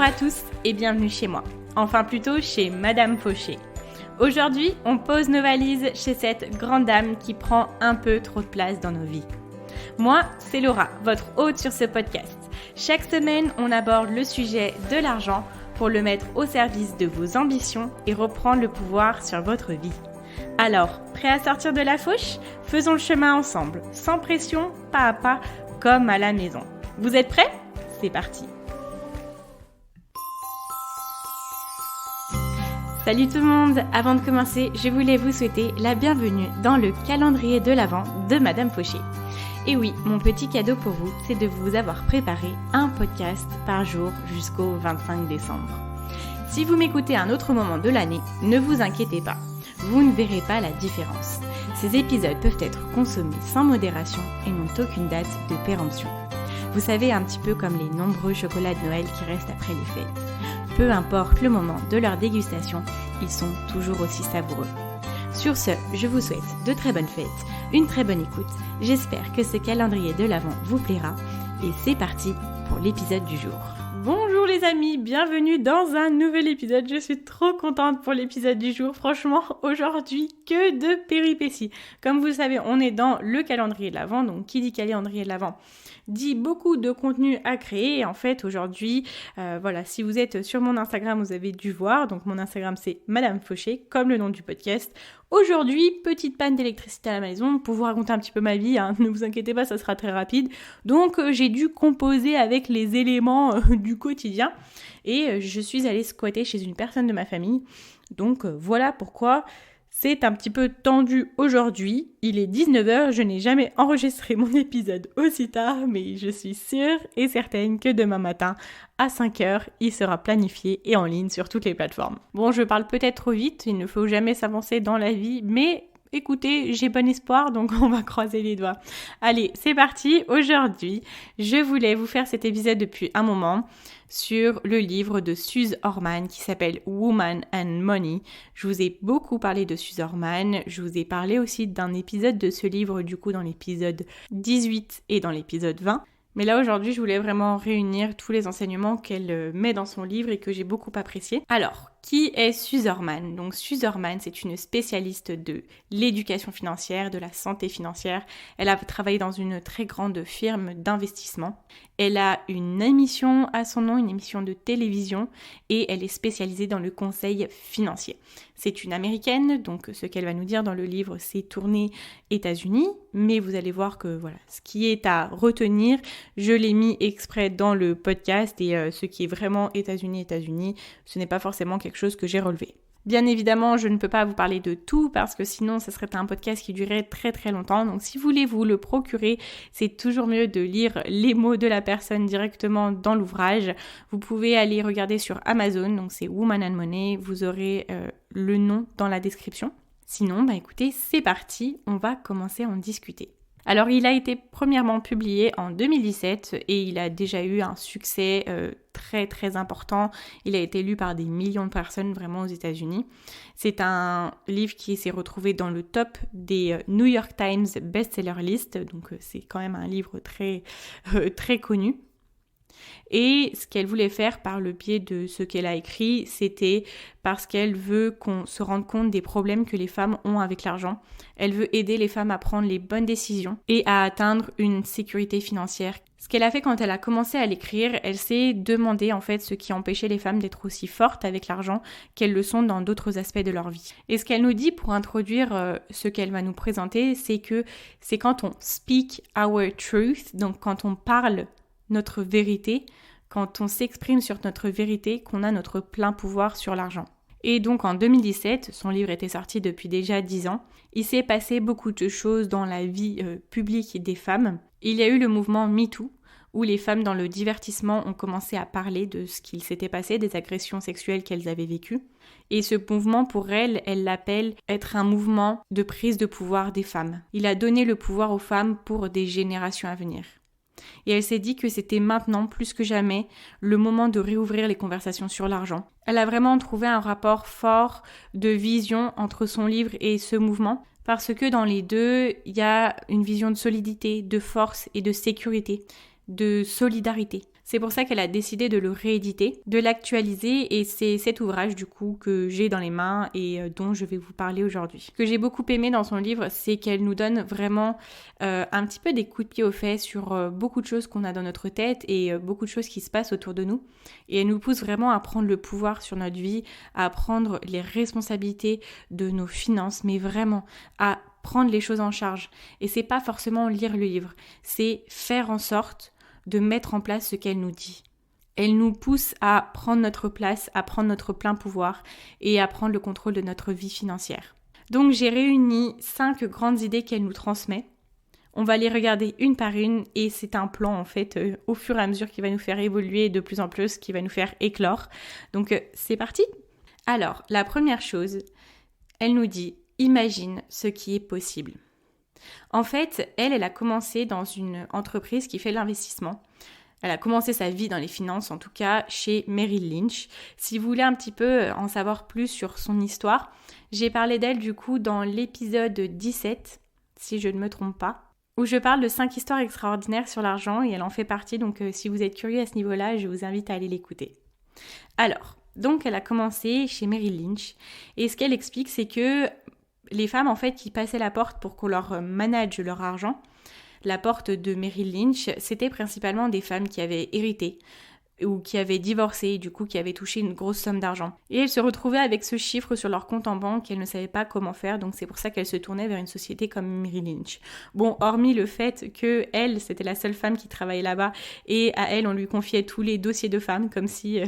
Bonjour à tous et bienvenue chez moi. Enfin plutôt chez Madame Fauché. Aujourd'hui, on pose nos valises chez cette grande dame qui prend un peu trop de place dans nos vies. Moi, c'est Laura, votre hôte sur ce podcast. Chaque semaine, on aborde le sujet de l'argent pour le mettre au service de vos ambitions et reprendre le pouvoir sur votre vie. Alors, prêt à sortir de la fauche ? Faisons le chemin ensemble, sans pression, pas à pas, comme à la maison. Vous êtes prêts ? C'est parti. Salut tout le monde! Avant de commencer, je voulais vous souhaiter la bienvenue dans le calendrier de l'Avent de Madame Fauché. Et oui, mon petit cadeau pour vous, c'est de vous avoir préparé un podcast par jour jusqu'au 25 décembre. Si vous m'écoutez à un autre moment de l'année, ne vous inquiétez pas, vous ne verrez pas la différence. Ces épisodes peuvent être consommés sans modération et n'ont aucune date de péremption. Vous savez, un petit peu comme les nombreux chocolats de Noël qui restent après les fêtes. Peu importe le moment de leur dégustation, ils sont toujours aussi savoureux. Sur ce, je vous souhaite de très bonnes fêtes, une très bonne écoute. J'espère que ce calendrier de l'Avent vous plaira. Et c'est parti pour l'épisode du jour. Bonjour les amis, bienvenue dans un nouvel épisode. Je suis trop contente pour l'épisode du jour. Franchement, aujourd'hui, que de péripéties. Comme vous le savez, on est dans le calendrier de l'Avent. Donc, qui dit calendrier de l'Avent dit beaucoup de contenu à créer. Et en fait, aujourd'hui, si vous êtes sur mon Instagram, vous avez dû voir. Donc, mon Instagram, c'est Madame Fauché, comme le nom du podcast. Aujourd'hui, petite panne d'électricité à la maison. Pour vous raconter un petit peu ma vie, ne vous inquiétez pas, ça sera très rapide. Donc, j'ai dû composer avec les éléments du quotidien. Et je suis allée squatter chez une personne de ma famille. Donc, voilà pourquoi c'est un petit peu tendu aujourd'hui. Il est 19h, je n'ai jamais enregistré mon épisode aussi tard, mais je suis sûre et certaine que demain matin, à 5h, il sera planifié et en ligne sur toutes les plateformes. Bon, je parle peut-être trop vite, il ne faut jamais s'avancer dans la vie, mais écoutez, j'ai bon espoir, donc on va croiser les doigts. Allez, c'est parti. Aujourd'hui, je voulais vous faire cet épisode depuis un moment sur le livre de Suze Orman qui s'appelle Woman and Money. Je vous ai beaucoup parlé de Suze Orman. Je vous ai parlé aussi d'un épisode de ce livre, du coup, dans l'épisode 18 et dans l'épisode 20. Mais là, aujourd'hui, je voulais vraiment réunir tous les enseignements qu'elle met dans son livre et que j'ai beaucoup appréciés. Alors, qui est Suze Orman ? Donc, Suze Orman, c'est une spécialiste de l'éducation financière, de la santé financière. Elle a travaillé dans une très grande firme d'investissement. Elle a une émission à son nom, une émission de télévision, et elle est spécialisée dans le conseil financier. C'est une Américaine, donc ce qu'elle va nous dire dans le livre, c'est tourné États-Unis, mais vous allez voir que voilà, ce qui est à retenir, je l'ai mis exprès dans le podcast, et ce qui est vraiment États-Unis, ce n'est pas forcément quelque chose que j'ai relevé. Bien évidemment, je ne peux pas vous parler de tout parce que sinon, ce serait un podcast qui durerait très très longtemps. Donc, si vous voulez vous le procurer, c'est toujours mieux de lire les mots de la personne directement dans l'ouvrage. Vous pouvez aller regarder sur Amazon, donc c'est Woman and Money. Vous aurez le nom dans la description. Sinon, écoutez, c'est parti, on va commencer à en discuter. Alors, il a été premièrement publié en 2017 et il a déjà eu un succès très très important. Il a été lu par des millions de personnes vraiment aux États-Unis. C'est un livre qui s'est retrouvé dans le top des New York Times Bestseller List, donc c'est quand même un livre très très connu. Et ce qu'elle voulait faire par le biais de ce qu'elle a écrit, c'était parce qu'elle veut qu'on se rende compte des problèmes que les femmes ont avec l'argent. Elle veut aider les femmes à prendre les bonnes décisions et à atteindre une sécurité financière. Ce qu'elle a fait quand elle a commencé à l'écrire, elle s'est demandé en fait ce qui empêchait les femmes d'être aussi fortes avec l'argent qu'elles le sont dans d'autres aspects de leur vie. Et ce qu'elle nous dit pour introduire ce qu'elle va nous présenter, c'est que c'est quand on speak our truth, donc quand on parle notre vérité, quand on s'exprime sur notre vérité, qu'on a notre plein pouvoir sur l'argent. Et donc en 2017, son livre était sorti depuis déjà 10 ans, il s'est passé beaucoup de choses dans la vie publique des femmes. Il y a eu le mouvement MeToo, où les femmes dans le divertissement ont commencé à parler de ce qu'il s'était passé, des agressions sexuelles qu'elles avaient vécues. Et ce mouvement, pour elle, elle l'appelle être un mouvement de prise de pouvoir des femmes. Il a donné le pouvoir aux femmes pour des générations à venir. Et elle s'est dit que c'était maintenant, plus que jamais, le moment de réouvrir les conversations sur l'argent. Elle a vraiment trouvé un rapport fort de vision entre son livre et ce mouvement, parce que dans les deux, il y a une vision de solidité, de force et de sécurité, de solidarité. C'est pour ça qu'elle a décidé de le rééditer, de l'actualiser et c'est cet ouvrage du coup que j'ai dans les mains et dont je vais vous parler aujourd'hui. Ce que j'ai beaucoup aimé dans son livre, c'est qu'elle nous donne vraiment un petit peu des coups de pied aux fesses sur beaucoup de choses qu'on a dans notre tête et beaucoup de choses qui se passent autour de nous. Et elle nous pousse vraiment à prendre le pouvoir sur notre vie, à prendre les responsabilités de nos finances, mais vraiment à prendre les choses en charge. Et c'est pas forcément lire le livre, c'est faire en sorte de mettre en place ce qu'elle nous dit. Elle nous pousse à prendre notre place, à prendre notre plein pouvoir et à prendre le contrôle de notre vie financière. Donc j'ai réuni 5 grandes idées qu'elle nous transmet. On va les regarder une par une et c'est un plan en fait au fur et à mesure qui va nous faire évoluer de plus en plus, qui va nous faire éclore. Donc c'est parti. Alors la première chose, elle nous dit « Imagine ce qui est possible ». En fait, elle a commencé dans une entreprise qui fait l'investissement. Elle a commencé sa vie dans les finances, en tout cas chez Merrill Lynch. Si vous voulez un petit peu en savoir plus sur son histoire, j'ai parlé d'elle du coup dans l'épisode 17, si je ne me trompe pas, où je parle de 5 histoires extraordinaires sur l'argent et elle en fait partie. Donc si vous êtes curieux à ce niveau-là, je vous invite à aller l'écouter. Alors, donc elle a commencé chez Merrill Lynch et ce qu'elle explique, c'est que les femmes, en fait, qui passaient la porte pour qu'on leur manage leur argent, la porte de Merrill Lynch, c'était principalement des femmes qui avaient hérité ou qui avaient divorcé, du coup qui avaient touché une grosse somme d'argent. Et elles se retrouvaient avec ce chiffre sur leur compte en banque, elles ne savaient pas comment faire, donc c'est pour ça qu'elles se tournaient vers une société comme Merrill Lynch. Bon, hormis le fait que elle, c'était la seule femme qui travaillait là-bas, et à elle, on lui confiait tous les dossiers de femmes, comme si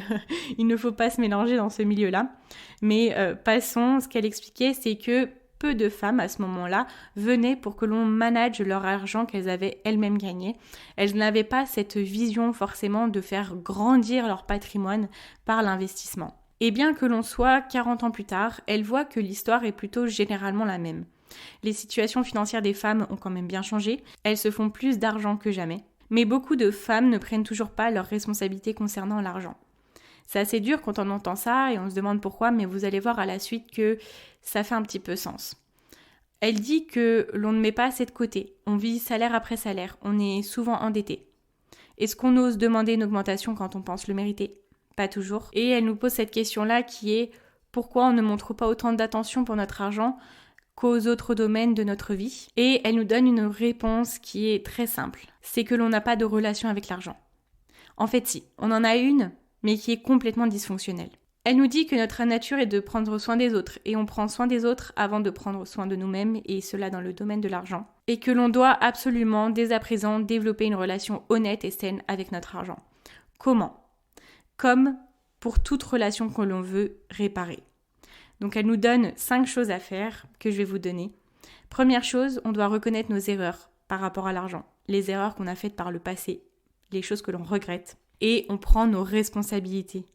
il ne faut pas se mélanger dans ce milieu-là. Mais passons, ce qu'elle expliquait, c'est que peu de femmes à ce moment-là venaient pour que l'on manage leur argent qu'elles avaient elles-mêmes gagné. Elles n'avaient pas cette vision forcément de faire grandir leur patrimoine par l'investissement. Et bien que l'on soit 40 ans plus tard, elles voient que l'histoire est plutôt généralement la même. Les situations financières des femmes ont quand même bien changé, elles se font plus d'argent que jamais. Mais beaucoup de femmes ne prennent toujours pas leurs responsabilités concernant l'argent. C'est assez dur quand on entend ça et on se demande pourquoi, mais vous allez voir à la suite que ça fait un petit peu sens. Elle dit que l'on ne met pas assez de côté, on vit salaire après salaire, on est souvent endetté. Est-ce qu'on ose demander une augmentation quand on pense le mériter ? Pas toujours. Et elle nous pose cette question-là qui est pourquoi on ne montre pas autant d'attention pour notre argent qu'aux autres domaines de notre vie ? Et elle nous donne une réponse qui est très simple, c'est que l'on n'a pas de relation avec l'argent. En fait si, on en a une, mais qui est complètement dysfonctionnelle. Elle nous dit que notre nature est de prendre soin des autres, et on prend soin des autres avant de prendre soin de nous-mêmes, et cela dans le domaine de l'argent. Et que l'on doit absolument, dès à présent, développer une relation honnête et saine avec notre argent. Comment ? Comme pour toute relation que l'on veut réparer. Donc elle nous donne 5 choses à faire que je vais vous donner. Première chose, on doit reconnaître nos erreurs par rapport à l'argent. Les erreurs qu'on a faites par le passé, les choses que l'on regrette. Et on prend nos responsabilités,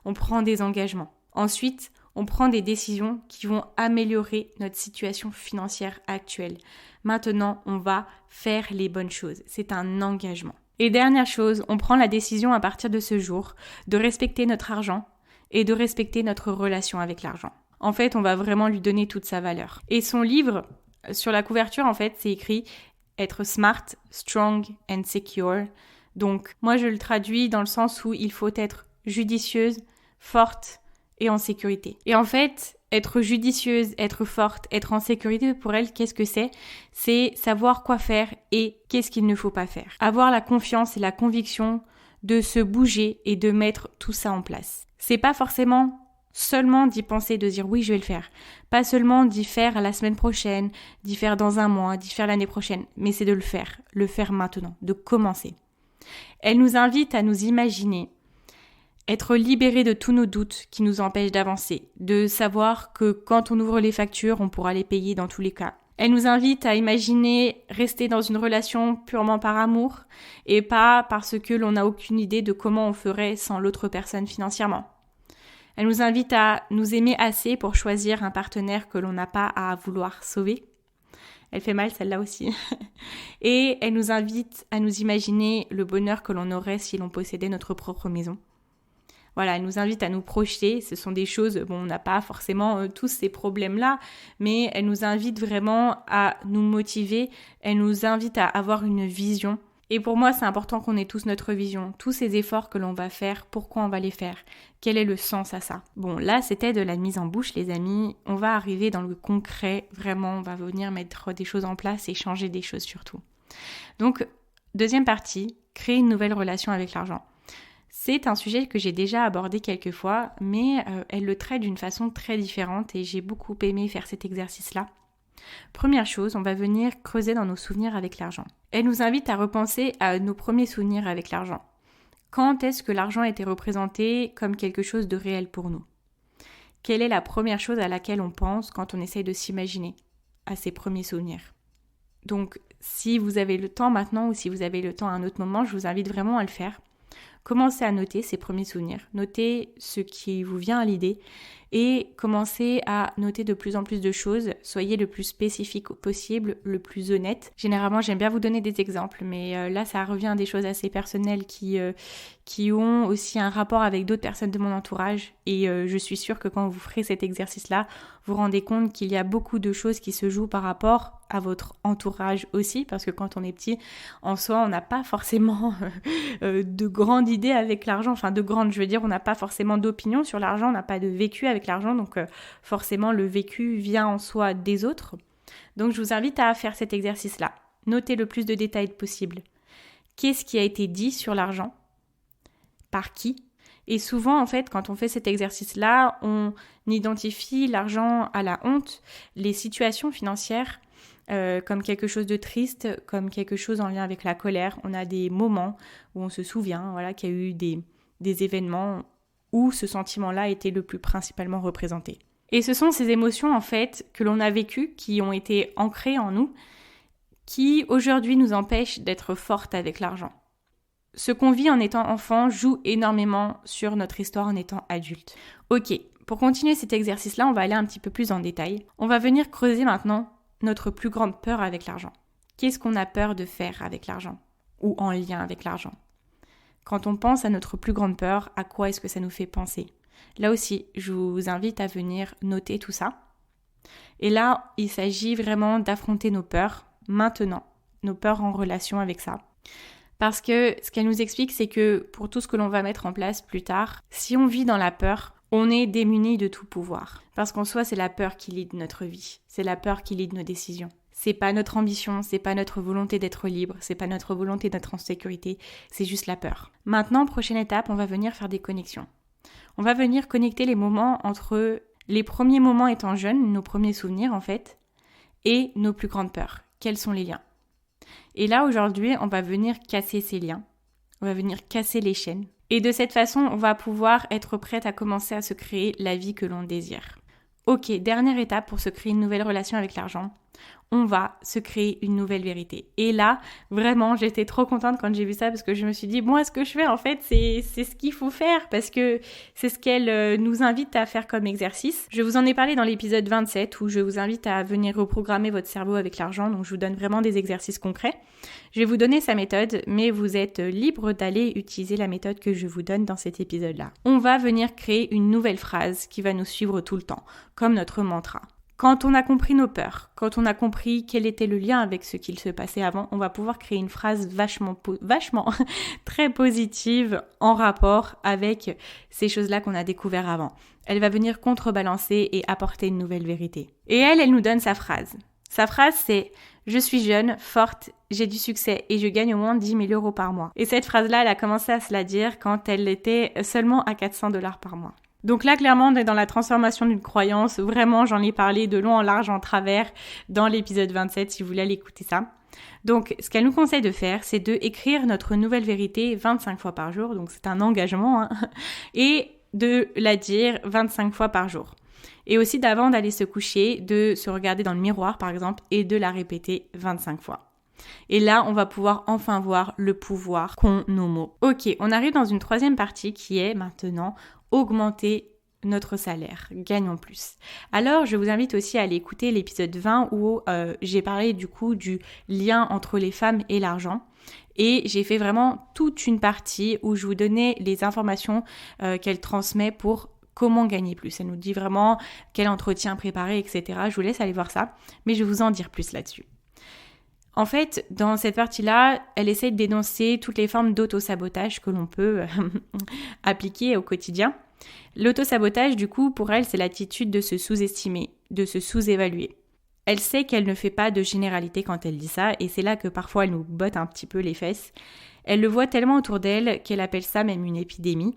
on prend des engagements. Ensuite, on prend des décisions qui vont améliorer notre situation financière actuelle. Maintenant, on va faire les bonnes choses. C'est un engagement. Et dernière chose, on prend la décision à partir de ce jour de respecter notre argent et de respecter notre relation avec l'argent. En fait, on va vraiment lui donner toute sa valeur. Et son livre, sur la couverture, en fait, c'est écrit « Être smart, strong and secure ». Donc, moi, je le traduis dans le sens où il faut être judicieuse, forte et en sécurité. Et en fait, être judicieuse, être forte, être en sécurité, pour elle, qu'est-ce que c'est ? C'est savoir quoi faire et qu'est-ce qu'il ne faut pas faire. Avoir la confiance et la conviction de se bouger et de mettre tout ça en place. C'est pas forcément seulement d'y penser, de dire oui, je vais le faire. Pas seulement d'y faire la semaine prochaine, d'y faire dans un mois, d'y faire l'année prochaine, mais c'est de le faire maintenant, de commencer. Elle nous invite à nous imaginer, être libérés de tous nos doutes qui nous empêchent d'avancer, de savoir que quand on ouvre les factures, on pourra les payer dans tous les cas. Elle nous invite à imaginer rester dans une relation purement par amour et pas parce que l'on n'a aucune idée de comment on ferait sans l'autre personne financièrement. Elle nous invite à nous aimer assez pour choisir un partenaire que l'on n'a pas à vouloir sauver. Elle fait mal celle-là aussi. Et elle nous invite à nous imaginer le bonheur que l'on aurait si l'on possédait notre propre maison. Voilà, elle nous invite à nous projeter. Ce sont des choses, on n'a pas forcément tous ces problèmes-là, mais elle nous invite vraiment à nous motiver. Elle nous invite à avoir une vision Et pour moi, c'est important qu'on ait tous notre vision, tous ces efforts que l'on va faire, pourquoi on va les faire, quel est le sens à ça. Bon, là, c'était de la mise en bouche, les amis. On va arriver dans le concret, vraiment, on va venir mettre des choses en place et changer des choses surtout. Donc, deuxième partie, créer une nouvelle relation avec l'argent. C'est un sujet que j'ai déjà abordé quelques fois, mais elle le traite d'une façon très différente et j'ai beaucoup aimé faire cet exercice-là. Première chose, on va venir creuser dans nos souvenirs avec l'argent. Elle nous invite à repenser à nos premiers souvenirs avec l'argent. Quand est-ce que l'argent était représenté comme quelque chose de réel pour nous ? Quelle est la première chose à laquelle on pense quand on essaye de s'imaginer à ses premiers souvenirs ? Donc, si vous avez le temps maintenant ou si vous avez le temps à un autre moment, je vous invite vraiment à le faire. Commencez à noter ces premiers souvenirs, notez ce qui vous vient à l'idée et commencez à noter de plus en plus de choses. Soyez le plus spécifique possible, le plus honnête. Généralement, j'aime bien vous donner des exemples, mais là, ça revient à des choses assez personnelles qui ont aussi un rapport avec d'autres personnes de mon entourage. Et je suis sûre que quand vous ferez cet exercice-là, vous vous rendez compte qu'il y a beaucoup de choses qui se jouent par rapport à votre entourage aussi, parce que quand on est petit, en soi, on n'a pas forcément de grandes idées avec l'argent, enfin de grandes, je veux dire, on n'a pas forcément d'opinion sur l'argent, on n'a pas de vécu avec l'argent, donc forcément le vécu vient en soi des autres. Donc je vous invite à faire cet exercice-là. Notez le plus de détails possible. Qu'est-ce qui a été dit sur l'argent ? Par qui ? Et souvent, en fait, quand on fait cet exercice-là, on identifie l'argent à la honte, les situations financières comme quelque chose de triste, comme quelque chose en lien avec la colère. On a des moments où on se souvient qu'il y a eu des événements où ce sentiment-là était le plus principalement représenté. Et ce sont ces émotions, en fait, que l'on a vécues, qui ont été ancrées en nous, qui aujourd'hui nous empêchent d'être fortes avec l'argent. Ce qu'on vit en étant enfant joue énormément sur notre histoire en étant adulte. Ok, pour continuer cet exercice-là, on va aller un petit peu plus en détail. On va venir creuser maintenant notre plus grande peur avec l'argent. Qu'est-ce qu'on a peur de faire avec l'argent ou en lien avec l'argent ? Quand on pense à notre plus grande peur, à quoi est-ce que ça nous fait penser ? Là aussi, je vous invite à venir noter tout ça. Et là, il s'agit vraiment d'affronter nos peurs maintenant, nos peurs en relation avec ça. Parce que ce qu'elle nous explique, c'est que pour tout ce que l'on va mettre en place plus tard, si on vit dans la peur, on est démuni de tout pouvoir. Parce qu'en soi, c'est la peur qui lead notre vie. C'est la peur qui lead nos décisions. C'est pas notre ambition, c'est pas notre volonté d'être libre, c'est pas notre volonté d'être en sécurité, c'est juste la peur. Maintenant, prochaine étape, on va venir faire des connexions. On va venir connecter les moments entre les premiers moments étant jeunes, nos premiers souvenirs en fait, et nos plus grandes peurs. Quels sont les liens ? Et là, aujourd'hui, on va venir casser ces liens. On va venir casser les chaînes. Et de cette façon, on va pouvoir être prête à commencer à se créer la vie que l'on désire. Ok, dernière étape pour se créer une nouvelle relation avec l'argent. On va se créer une nouvelle vérité. Et là, vraiment, j'étais trop contente quand j'ai vu ça parce que je me suis dit, ce que je fais en fait, c'est ce qu'il faut faire parce que c'est ce qu'elle nous invite à faire comme exercice. Je vous en ai parlé dans l'épisode 27 où je vous invite à venir reprogrammer votre cerveau avec l'argent. Donc, je vous donne vraiment des exercices concrets. Je vais vous donner sa méthode, mais vous êtes libre d'aller utiliser la méthode que je vous donne dans cet épisode-là. On va venir créer une nouvelle phrase qui va nous suivre tout le temps, comme notre mantra. Quand on a compris nos peurs, quand on a compris quel était le lien avec ce qu'il se passait avant, on va pouvoir créer une phrase vachement très positive en rapport avec ces choses-là qu'on a découvert avant. Elle va venir contrebalancer et apporter une nouvelle vérité. Et elle nous donne sa phrase. Sa phrase, c'est « Je suis jeune, forte, j'ai du succès et je gagne au moins 10 000 euros par mois. » Et cette phrase-là, elle a commencé à se la dire quand elle était seulement à 400 $ par mois. Donc là, clairement, on est dans la transformation d'une croyance. Vraiment, j'en ai parlé de long en large, en travers dans l'épisode 27, si vous voulez aller écouter ça. Donc, ce qu'elle nous conseille de faire, c'est de écrire notre nouvelle vérité 25 fois par jour. Donc, c'est un engagement, et de la dire 25 fois par jour. Et aussi, d'avant d'aller se coucher, de se regarder dans le miroir, par exemple, et de la répéter 25 fois. Et là, on va pouvoir enfin voir le pouvoir qu'ont nos mots. Ok, on arrive dans une troisième partie qui est maintenant augmenter notre salaire, gagnons plus. Alors, je vous invite aussi à aller écouter l'épisode 20 où j'ai parlé du coup du lien entre les femmes et l'argent. Et j'ai fait vraiment toute une partie où je vous donnais les informations qu'elle transmet pour comment gagner plus. Elle nous dit vraiment quel entretien préparer, etc. Je vous laisse aller voir ça, mais je vais vous en dire plus là-dessus. En fait, dans cette partie-là, elle essaie de dénoncer toutes les formes d'auto-sabotage que l'on peut appliquer au quotidien. L'auto-sabotage, du coup, pour elle, c'est l'attitude de se sous-estimer, de se sous-évaluer. Elle sait qu'elle ne fait pas de généralité quand elle dit ça, et c'est là que parfois elle nous botte un petit peu les fesses. Elle le voit tellement autour d'elle qu'elle appelle ça même une épidémie.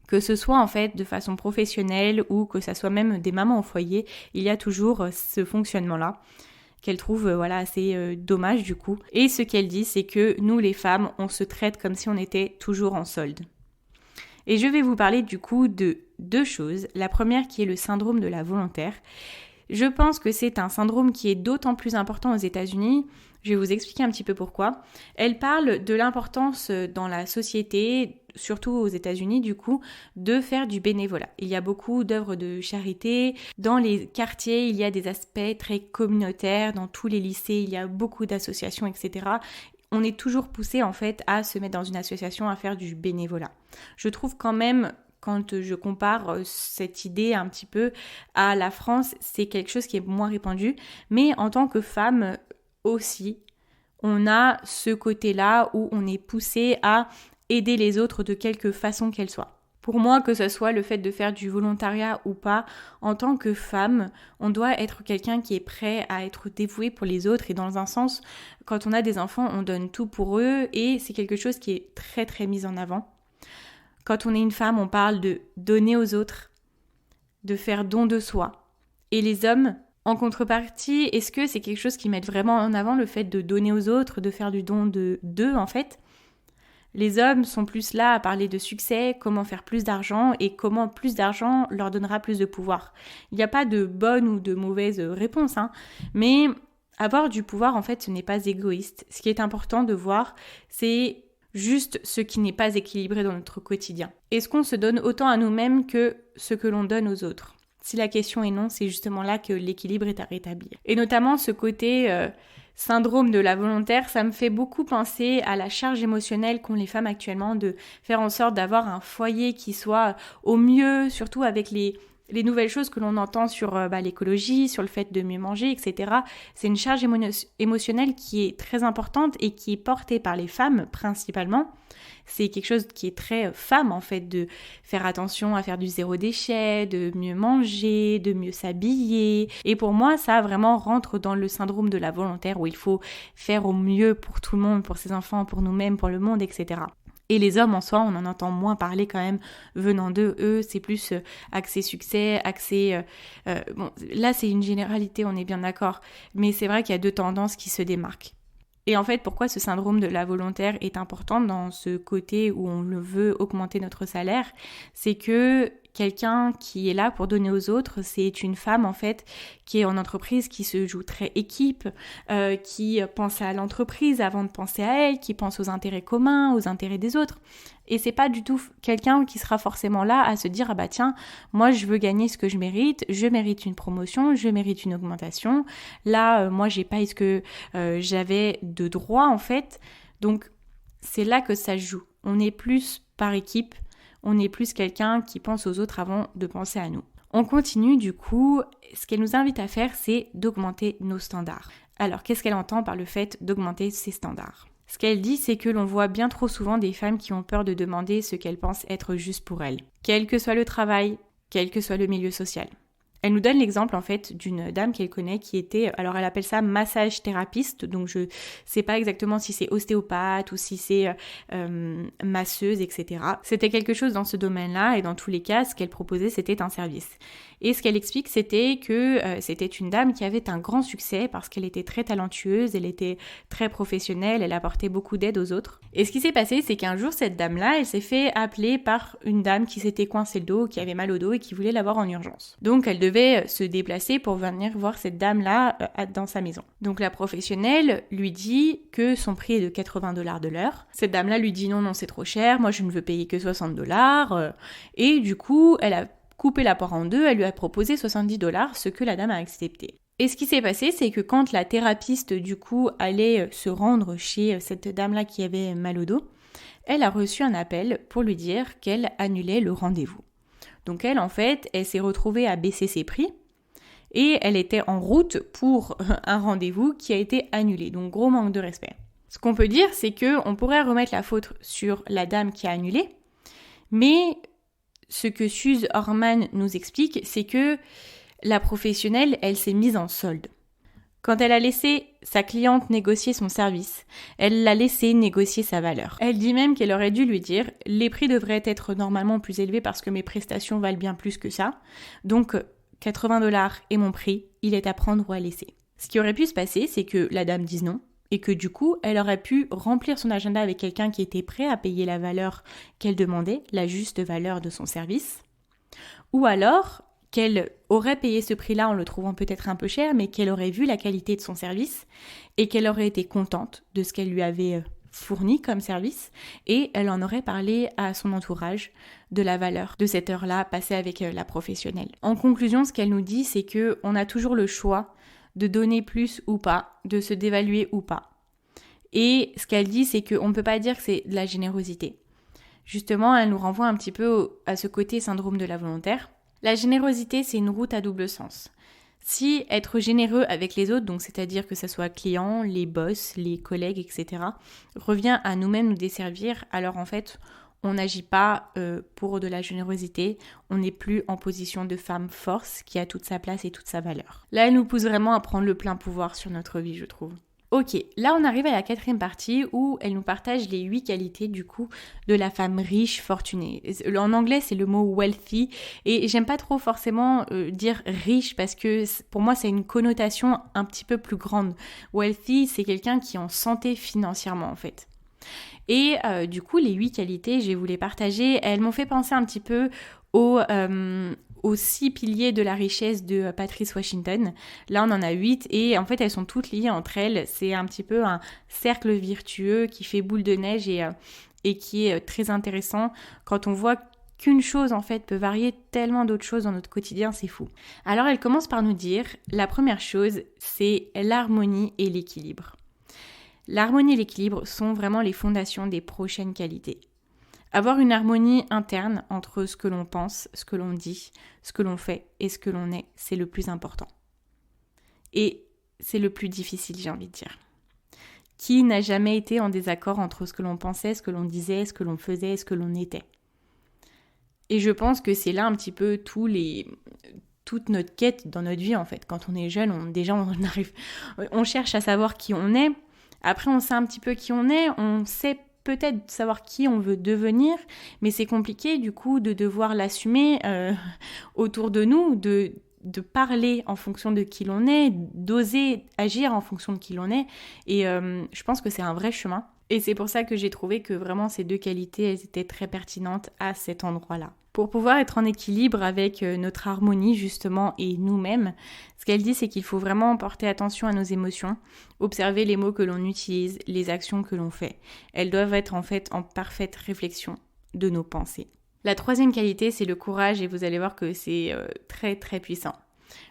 Que ce soit en fait de façon professionnelle ou que ça soit même des mamans au foyer, il y a toujours ce fonctionnement-là qu'elle trouve assez dommage du coup. Et ce qu'elle dit, c'est que nous les femmes, on se traite comme si on était toujours en solde. Et je vais vous parler du coup de 2 choses. La première qui est le syndrome de la volontaire. Je pense que c'est un syndrome qui est d'autant plus important aux États-Unis. Je vais vous expliquer un petit peu pourquoi. Elle parle de l'importance dans la société, surtout aux États-Unis du coup, de faire du bénévolat. Il y a beaucoup d'œuvres de charité. Dans les quartiers, il y a des aspects très communautaires. Dans tous les lycées, il y a beaucoup d'associations, etc. On est toujours poussé en fait à se mettre dans une association, à faire du bénévolat. Je trouve quand même, quand je compare cette idée un petit peu à la France, c'est quelque chose qui est moins répandu. Mais en tant que femme aussi, on a ce côté-là où on est poussé à aider les autres de quelque façon qu'elle soit. Pour moi, que ce soit le fait de faire du volontariat ou pas, en tant que femme, on doit être quelqu'un qui est prêt à être dévoué pour les autres. Et dans un sens, quand on a des enfants, on donne tout pour eux et c'est quelque chose qui est très très mis en avant. Quand on est une femme, on parle de donner aux autres, de faire don de soi. Et les hommes, en contrepartie, est-ce que c'est quelque chose qui met vraiment en avant le fait de donner aux autres, de faire du don d'eux en fait ? Les hommes sont plus là à parler de succès, comment faire plus d'argent et comment plus d'argent leur donnera plus de pouvoir. Il n'y a pas de bonne ou de mauvaise réponse, mais avoir du pouvoir, en fait, ce n'est pas égoïste. Ce qui est important de voir, c'est juste ce qui n'est pas équilibré dans notre quotidien. Est-ce qu'on se donne autant à nous-mêmes que ce que l'on donne aux autres ? Si la question est non, c'est justement là que l'équilibre est à rétablir. Et notamment ce côté syndrome de la volontaire, ça me fait beaucoup penser à la charge émotionnelle qu'ont les femmes actuellement de faire en sorte d'avoir un foyer qui soit au mieux, surtout avec les nouvelles choses que l'on entend sur l'écologie, sur le fait de mieux manger, etc. C'est une charge émotionnelle qui est très importante et qui est portée par les femmes principalement. C'est quelque chose qui est très femme en fait, de faire attention à faire du zéro déchet, de mieux manger, de mieux s'habiller. Et pour moi, ça vraiment rentre dans le syndrome de la volontaire où il faut faire au mieux pour tout le monde, pour ses enfants, pour nous-mêmes, pour le monde, etc. Et les hommes en soi, on en entend moins parler quand même venant d'eux. Eux, c'est plus axé succès, axé... là, c'est une généralité, on est bien d'accord. Mais c'est vrai qu'il y a 2 tendances qui se démarquent. Et en fait, pourquoi ce syndrome de la volontaire est important dans ce côté où on le veut augmenter notre salaire, c'est que quelqu'un qui est là pour donner aux autres, c'est une femme en fait qui est en entreprise, qui se joue très équipe, qui pense à l'entreprise avant de penser à elle, qui pense aux intérêts communs, aux intérêts des autres. Et c'est pas du tout quelqu'un qui sera forcément là à se dire ah bah tiens, moi je veux gagner ce que je mérite une promotion, je mérite une augmentation. Là, moi j'ai pas ce que j'avais de droit en fait. Donc c'est là que ça se joue. On est plus par équipe. On est plus quelqu'un qui pense aux autres avant de penser à nous. On continue du coup, ce qu'elle nous invite à faire, c'est d'augmenter nos standards. Alors, qu'est-ce qu'elle entend par le fait d'augmenter ses standards ? Ce qu'elle dit, c'est que l'on voit bien trop souvent des femmes qui ont peur de demander ce qu'elles pensent être juste pour elles. Quel que soit le travail, quel que soit le milieu social. Elle nous donne l'exemple en fait d'une dame qu'elle connaît qui était, alors elle appelle ça massage thérapeute, donc je sais pas exactement si c'est ostéopathe ou si c'est masseuse, etc. C'était quelque chose dans ce domaine-là et dans tous les cas, ce qu'elle proposait c'était un service. Et ce qu'elle explique c'était que c'était une dame qui avait un grand succès parce qu'elle était très talentueuse, elle était très professionnelle, elle apportait beaucoup d'aide aux autres. Et ce qui s'est passé c'est qu'un jour cette dame-là, elle s'est fait appeler par une dame qui s'était coincé le dos, qui avait mal au dos et qui voulait l'avoir en urgence. Donc elle devait se déplacer pour venir voir cette dame-là dans sa maison. Donc la professionnelle lui dit que son prix est de $80 de l'heure. Cette dame-là lui dit non, c'est trop cher, moi je ne veux payer que $60. Et du coup, elle a coupé la poire en 2, elle lui a proposé $70, ce que la dame a accepté. Et ce qui s'est passé, c'est que quand la thérapeute, du coup, allait se rendre chez cette dame-là qui avait mal au dos, elle a reçu un appel pour lui dire qu'elle annulait le rendez-vous. Donc elle, en fait, elle s'est retrouvée à baisser ses prix et elle était en route pour un rendez-vous qui a été annulé. Donc gros manque de respect. Ce qu'on peut dire, c'est qu'on pourrait remettre la faute sur la dame qui a annulé, mais ce que Suze Orman nous explique, c'est que la professionnelle, elle s'est mise en solde. Quand elle a laissé sa cliente négocier son service, elle l'a laissé négocier sa valeur. Elle dit même qu'elle aurait dû lui dire « Les prix devraient être normalement plus élevés parce que mes prestations valent bien plus que ça. Donc 80$ est mon prix, il est à prendre ou à laisser. » Ce qui aurait pu se passer, c'est que la dame dise non et que du coup, elle aurait pu remplir son agenda avec quelqu'un qui était prêt à payer la valeur qu'elle demandait, la juste valeur de son service. Ou alors qu'elle aurait payé ce prix-là en le trouvant peut-être un peu cher, mais qu'elle aurait vu la qualité de son service et qu'elle aurait été contente de ce qu'elle lui avait fourni comme service et elle en aurait parlé à son entourage de la valeur de cette heure-là passée avec la professionnelle. En conclusion, ce qu'elle nous dit, c'est qu'on a toujours le choix de donner plus ou pas, de se dévaluer ou pas. Et ce qu'elle dit, c'est qu'on ne peut pas dire que c'est de la générosité. Justement, elle nous renvoie un petit peu à ce côté syndrome de la volontaire. La générosité, c'est une route à double sens. Si être généreux avec les autres, donc c'est-à-dire que ce soit clients, les boss, les collègues, etc., revient à nous-mêmes nous desservir, alors en fait, on n'agit pas pour de la générosité, on n'est plus en position de femme force qui a toute sa place et toute sa valeur. Là, elle nous pousse vraiment à prendre le plein pouvoir sur notre vie, je trouve. Ok, là on arrive à la 4e partie où elle nous partage les 8 qualités du coup de la femme riche, fortunée. En anglais c'est le mot wealthy et j'aime pas trop forcément dire riche parce que pour moi c'est une connotation un petit peu plus grande. Wealthy c'est quelqu'un qui est en santé financièrement en fait. Et du coup les 8 qualités je vais vous les partager, elles m'ont fait penser un petit peu aux 6 piliers de la richesse de Patrice Washington. Là, on en a 8 et en fait, elles sont toutes liées entre elles. C'est un petit peu un cercle virtueux qui fait boule de neige et qui est très intéressant quand on voit qu'une chose, en fait, peut varier tellement d'autres choses dans notre quotidien, c'est fou. Alors, elle commence par nous dire, la première chose, c'est l'harmonie et l'équilibre. L'harmonie et l'équilibre sont vraiment les fondations des prochaines qualités. Avoir une harmonie interne entre ce que l'on pense, ce que l'on dit, ce que l'on fait et ce que l'on est, c'est le plus important. Et c'est le plus difficile, j'ai envie de dire. Qui n'a jamais été en désaccord entre ce que l'on pensait, ce que l'on disait, ce que l'on faisait et ce que l'on était ? Et je pense que c'est là un petit peu toute notre quête dans notre vie en fait. Quand on est jeune, on cherche à savoir qui on est. Après, on sait un petit peu qui on est, on sait peut-être savoir qui on veut devenir, mais c'est compliqué du coup de devoir l'assumer autour de nous, de parler en fonction de qui l'on est, d'oser agir en fonction de qui l'on est. Et je pense que c'est un vrai chemin. Et c'est pour ça que j'ai trouvé que vraiment ces 2 qualités, elles étaient très pertinentes à cet endroit-là. Pour pouvoir être en équilibre avec notre harmonie justement et nous-mêmes, ce qu'elle dit c'est qu'il faut vraiment porter attention à nos émotions, observer les mots que l'on utilise, les actions que l'on fait. Elles doivent être en fait en parfaite réflexion de nos pensées. La 3e qualité c'est le courage et vous allez voir que c'est très très puissant.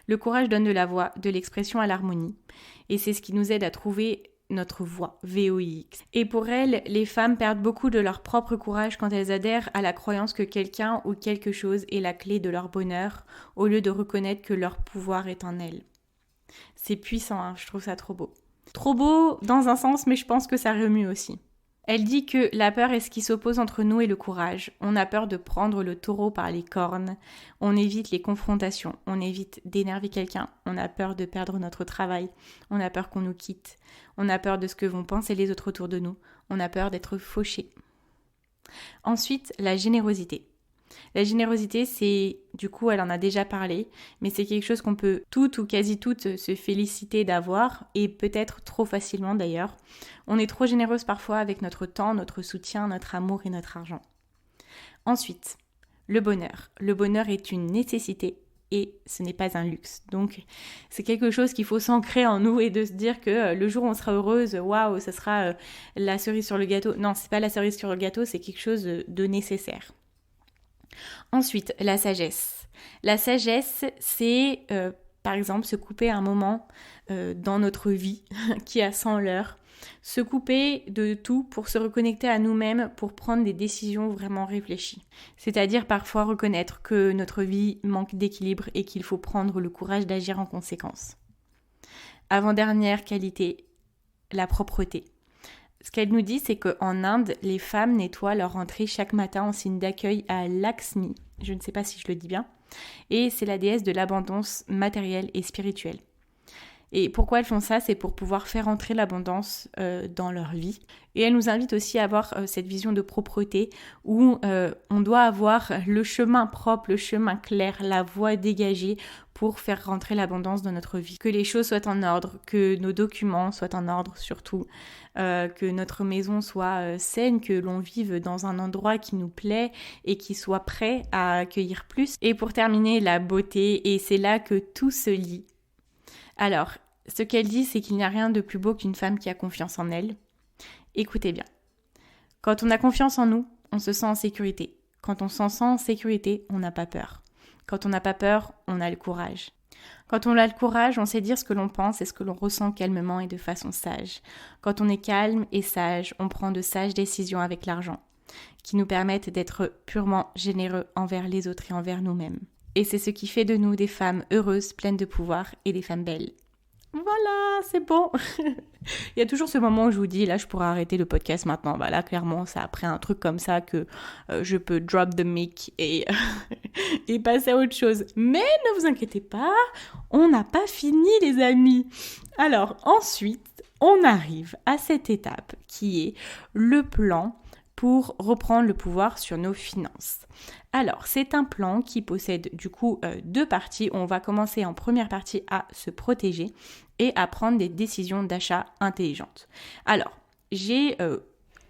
Le courage donne de la voix, de l'expression à l'harmonie et c'est ce qui nous aide à trouver notre voix, VOIX. Et pour elles, les femmes perdent beaucoup de leur propre courage quand elles adhèrent à la croyance que quelqu'un ou quelque chose est la clé de leur bonheur, au lieu de reconnaître que leur pouvoir est en elles. C'est puissant, hein, je trouve ça trop beau. Trop beau dans un sens, mais je pense que ça remue aussi. Elle dit que la peur est ce qui s'oppose entre nous et le courage. On a peur de prendre le taureau par les cornes. On évite les confrontations. On évite d'énerver quelqu'un. On a peur de perdre notre travail. On a peur qu'on nous quitte. On a peur de ce que vont penser les autres autour de nous. On a peur d'être fauché. Ensuite, la générosité. La générosité, c'est, du coup, elle en a déjà parlé, mais c'est quelque chose qu'on peut toutes ou quasi toutes se féliciter d'avoir, et peut-être trop facilement d'ailleurs. On est trop généreuse parfois avec notre temps, notre soutien, notre amour et notre argent. Ensuite, le bonheur. Le bonheur est une nécessité et ce n'est pas un luxe. Donc, c'est quelque chose qu'il faut s'ancrer en nous et de se dire que le jour où on sera heureuse, waouh, ça sera la cerise sur le gâteau. Non, c'est pas la cerise sur le gâteau, c'est quelque chose de nécessaire. Ensuite, la sagesse. La sagesse, c'est par exemple se couper un moment dans notre vie qui a 100 l'heure Se couper de tout pour se reconnecter à nous-mêmes, pour prendre des décisions vraiment réfléchies. C'est-à-dire parfois reconnaître que notre vie manque d'équilibre et qu'il faut prendre le courage d'agir en conséquence. Avant-dernière qualité, la propreté. Ce qu'elle nous dit, c'est qu'en Inde, les femmes nettoient leur entrée chaque matin en signe d'accueil à Lakshmi. Je ne sais pas si je le dis bien. Et c'est la déesse de l'abondance matérielle et spirituelle. Et pourquoi elles font ça? C'est pour pouvoir faire entrer l'abondance dans leur vie. Et elle nous invite aussi à avoir cette vision de propreté où on doit avoir le chemin propre, le chemin clair, la voie dégagée pour faire rentrer l'abondance dans notre vie. Que les choses soient en ordre, que nos documents soient en ordre surtout, que notre maison soit saine, que l'on vive dans un endroit qui nous plaît et qui soit prêt à accueillir plus. Et pour terminer, la beauté, et c'est là que tout se lie. Alors, ce qu'elle dit, c'est qu'il n'y a rien de plus beau qu'une femme qui a confiance en elle. Écoutez bien. Quand on a confiance en nous, on se sent en sécurité. Quand on se sent en sécurité, on n'a pas peur. Quand on n'a pas peur, on a le courage. Quand on a le courage, on sait dire ce que l'on pense et ce que l'on ressent calmement et de façon sage. Quand on est calme et sage, on prend de sages décisions avec l'argent, qui nous permettent d'être purement généreux envers les autres et envers nous-mêmes. Et c'est ce qui fait de nous des femmes heureuses, pleines de pouvoir et des femmes belles. Voilà, c'est bon. Il y a toujours ce moment où je vous dis, là, je pourrais arrêter le podcast maintenant. Bah là, clairement, c'est après un truc comme ça que je peux drop the mic et passer à autre chose. Mais ne vous inquiétez pas, on n'a pas fini, les amis. Alors, ensuite, on arrive à cette étape qui est le plan pour reprendre le pouvoir sur nos finances. Alors, c'est un plan qui possède du coup 2 parties. On va commencer en première partie à se protéger et à prendre des décisions d'achat intelligentes. Alors, j'ai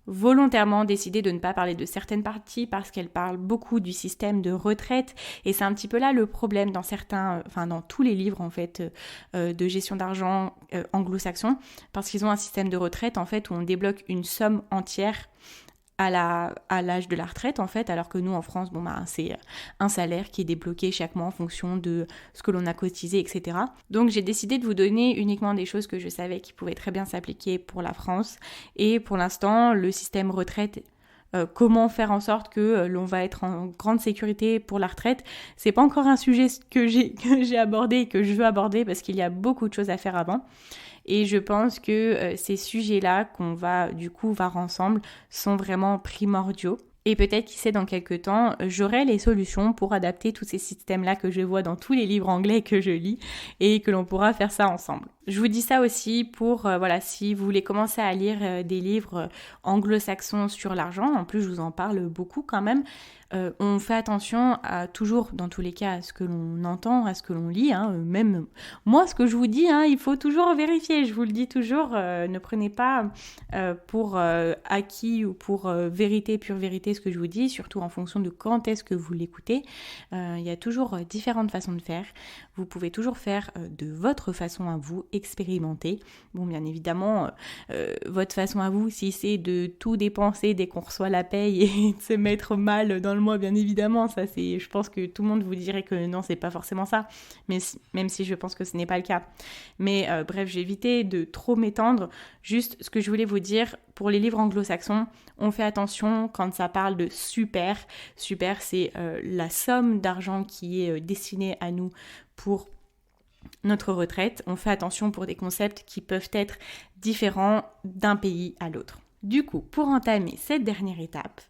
volontairement décidé de ne pas parler de certaines parties parce qu'elles parlent beaucoup du système de retraite et c'est un petit peu là le problème dans dans tous les livres en fait de gestion d'argent anglo-saxons parce qu'ils ont un système de retraite en fait où on débloque une somme entière à l'âge de la retraite en fait, alors que nous en France, c'est un salaire qui est débloqué chaque mois en fonction de ce que l'on a cotisé, etc. Donc j'ai décidé de vous donner uniquement des choses que je savais qui pouvaient très bien s'appliquer pour la France. Et pour l'instant, le système retraite, comment faire en sorte que l'on va être en grande sécurité pour la retraite, c'est pas encore un sujet que j'ai abordé et que je veux aborder parce qu'il y a beaucoup de choses à faire avant. Et je pense que ces sujets-là qu'on va du coup voir ensemble sont vraiment primordiaux. Et peut-être, qui sait, dans quelques temps, j'aurai les solutions pour adapter tous ces systèmes-là que je vois dans tous les livres anglais que je lis et que l'on pourra faire ça ensemble. Je vous dis ça aussi pour, si vous voulez commencer à lire des livres anglo-saxons sur l'argent, en plus je vous en parle beaucoup quand même, on fait attention à toujours, dans tous les cas, à ce que l'on entend, à ce que l'on lit, même moi, ce que je vous dis, il faut toujours vérifier, je vous le dis toujours, ne prenez pas pour acquis ou pour vérité, pure vérité, ce que je vous dis, surtout en fonction de quand est-ce que vous l'écoutez. Il y a toujours différentes façons de faire, vous pouvez toujours faire de votre façon à vous, expérimenter. Bon, bien évidemment, votre façon à vous, si c'est de tout dépenser dès qu'on reçoit la paye et de se mettre mal dans le mois, bien évidemment, ça c'est, je pense que tout le monde vous dirait que non, c'est pas forcément ça, mais même si je pense que ce n'est pas le cas. Mais bref, j'ai évité de trop m'étendre. Juste ce que je voulais vous dire, pour les livres anglo-saxons, on fait attention quand ça parle de super. Super, c'est la somme d'argent qui est destinée à nous pour notre retraite. On fait attention pour des concepts qui peuvent être différents d'un pays à l'autre. Du coup, pour entamer cette dernière étape,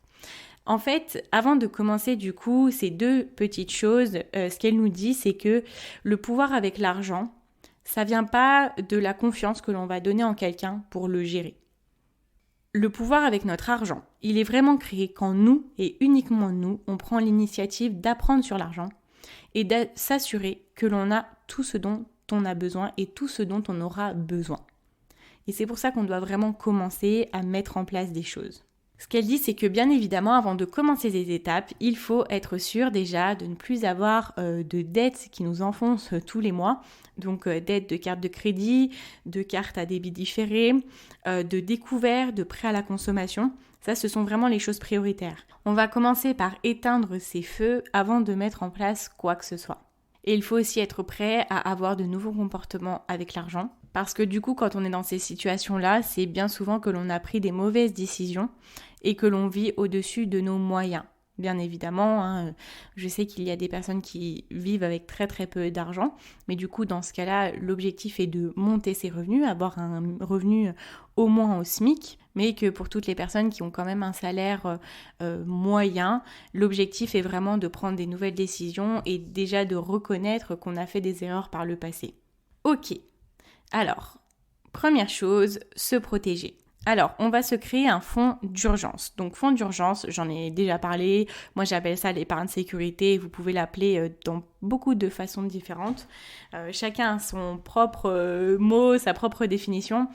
en fait, avant de commencer du coup ces 2 petites choses, ce qu'elle nous dit, c'est que le pouvoir avec l'argent, ça vient pas de la confiance que l'on va donner en quelqu'un pour le gérer. Le pouvoir avec notre argent, il est vraiment créé quand nous, et uniquement nous, on prend l'initiative d'apprendre sur l'argent et de s'assurer que l'on a tout ce dont on a besoin et tout ce dont on aura besoin. Et c'est pour ça qu'on doit vraiment commencer à mettre en place des choses. Ce qu'elle dit, c'est que bien évidemment, avant de commencer ces étapes, il faut être sûr déjà de ne plus avoir de dettes qui nous enfoncent tous les mois. Donc dettes de cartes de crédit, de cartes à débit différé, de découvert, de prêts à la consommation. Ça, ce sont vraiment les choses prioritaires. On va commencer par éteindre ces feux avant de mettre en place quoi que ce soit. Et il faut aussi être prêt à avoir de nouveaux comportements avec l'argent. Parce que du coup, quand on est dans ces situations-là, c'est bien souvent que l'on a pris des mauvaises décisions et que l'on vit au-dessus de nos moyens. Bien évidemment, hein, je sais qu'il y a des personnes qui vivent avec très très peu d'argent, mais du coup dans ce cas-là, l'objectif est de monter ses revenus, avoir un revenu au moins au SMIC, mais que pour toutes les personnes qui ont quand même un salaire moyen, l'objectif est vraiment de prendre des nouvelles décisions et déjà de reconnaître qu'on a fait des erreurs par le passé. Ok, alors, première chose, se protéger. Alors, on va se créer un fonds d'urgence. Donc, fonds d'urgence, j'en ai déjà parlé. Moi, j'appelle ça l'épargne sécurité. Vous pouvez l'appeler dans beaucoup de façons différentes. Chacun a son propre mot, sa propre définition.